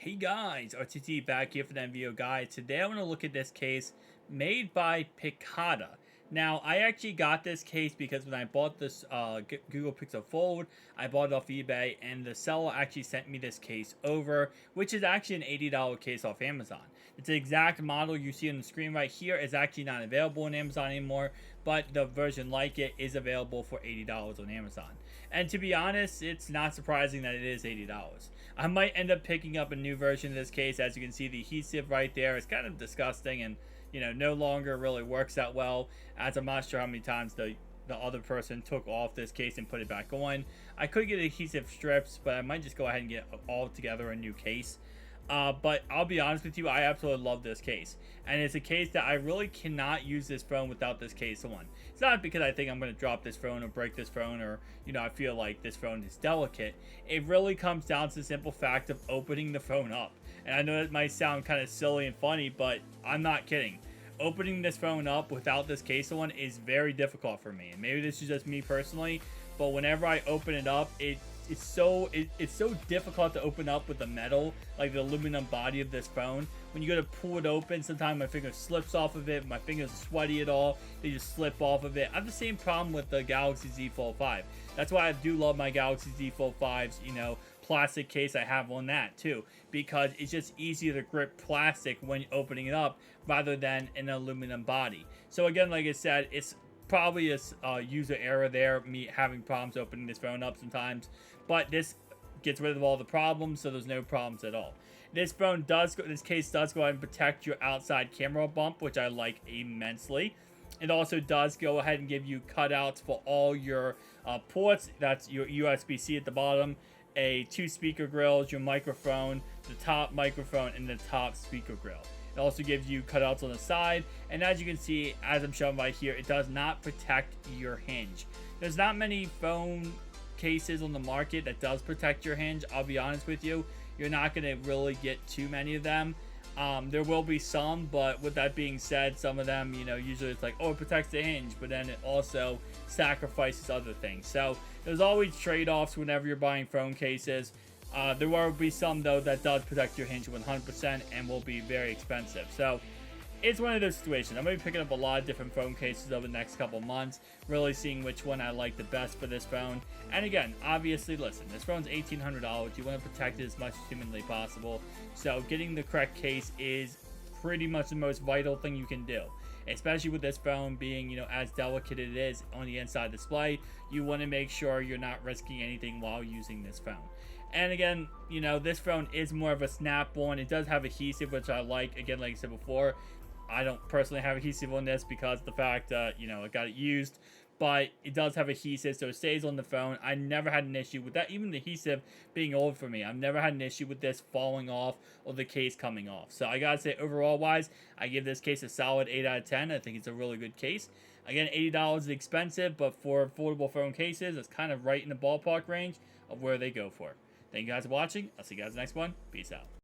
Hey guys, RTT back here for that video, guys. Today I want to look at this case made by Pitaka. Now, I actually got this case because when I bought this Google Pixel Fold, I bought it off eBay, and the seller actually sent me this case over, which is actually an $80 case off Amazon. It's the exact model you see on the screen right here is actually not available on Amazon anymore, but the version like it is available for $80 on Amazon. And to be honest, it's not surprising that it is $80. I might end up picking up a new version of this case. As you can see, the adhesive right there is kind of disgusting and, no longer really works that well, as I'm not sure how many times the other person took off this case and put it back on. I could get adhesive strips, but I might just go ahead and get all together a new case. But I'll be honest with you, I absolutely love this case. And it's a case that I really cannot use this phone without this case on. It's not because I think I'm going to drop this phone or break this phone or, I feel like this phone is delicate. It really comes down to the simple fact of opening the phone up. And I know that might sound kind of silly and funny, but I'm not kidding. Opening this phone up without this case on is very difficult for me. And maybe this is just me personally, but whenever I open it up, it's so difficult to open up with the metal, like the aluminum body of this phone. When you go to pull it open, sometimes my finger slips off of it. My fingers are sweaty at all. They just slip off of it. I have the same problem with the Galaxy Z Fold 5. That's why I do love my Galaxy Z Fold 5's, plastic case I have on that too, because it's just easier to grip plastic when opening it up rather than an aluminum body. So again, like I said, it's probably a user error there, me having problems opening this phone up sometimes, but this gets rid of all the problems, so there's no problems at all. This case does go ahead and protect your outside camera bump, which I like immensely. It also does go ahead and give you cutouts for all your ports. That's your USB-C at the bottom, two speaker grills, your microphone, the top microphone, and the top speaker grill. It also gives you cutouts on the side, and as you can see, as I'm showing right here, it does not protect your hinge. There's not many phone cases on the market that does protect your hinge. I'll be honest with you, you're not going to really get too many of them. There will be some, but with that being said, some of them, usually it's like, oh, it protects the hinge, but then it also sacrifices other things. So there's always trade-offs whenever you're buying phone cases. There will be some, though, that does protect your hinge 100% and will be very expensive. So it's one of those situations. I'm going to be picking up a lot of different phone cases over the next couple months, really seeing which one I like the best for this phone. And again, obviously, listen, this phone's $1,800. You want to protect it as much as humanly possible. So getting the correct case is pretty much the most vital thing you can do. Especially with this phone being, as delicate it is on the inside display, you want to make sure you're not risking anything while using this phone. And again, this phone is more of a snap-on. It does have adhesive, which I like. Again, like I said before, I don't personally have adhesive on this because of the fact that, I got it used. But it does have adhesive, so it stays on the phone. I never had an issue with that. Even the adhesive being old for me, I've never had an issue with this falling off or the case coming off. So I gotta say, overall-wise, I give this case a solid 8 out of 10. I think it's a really good case. Again, $80 is expensive, but for affordable phone cases, it's kind of right in the ballpark range of where they go for. Thank you guys for watching. I'll see you guys in the next one. Peace out.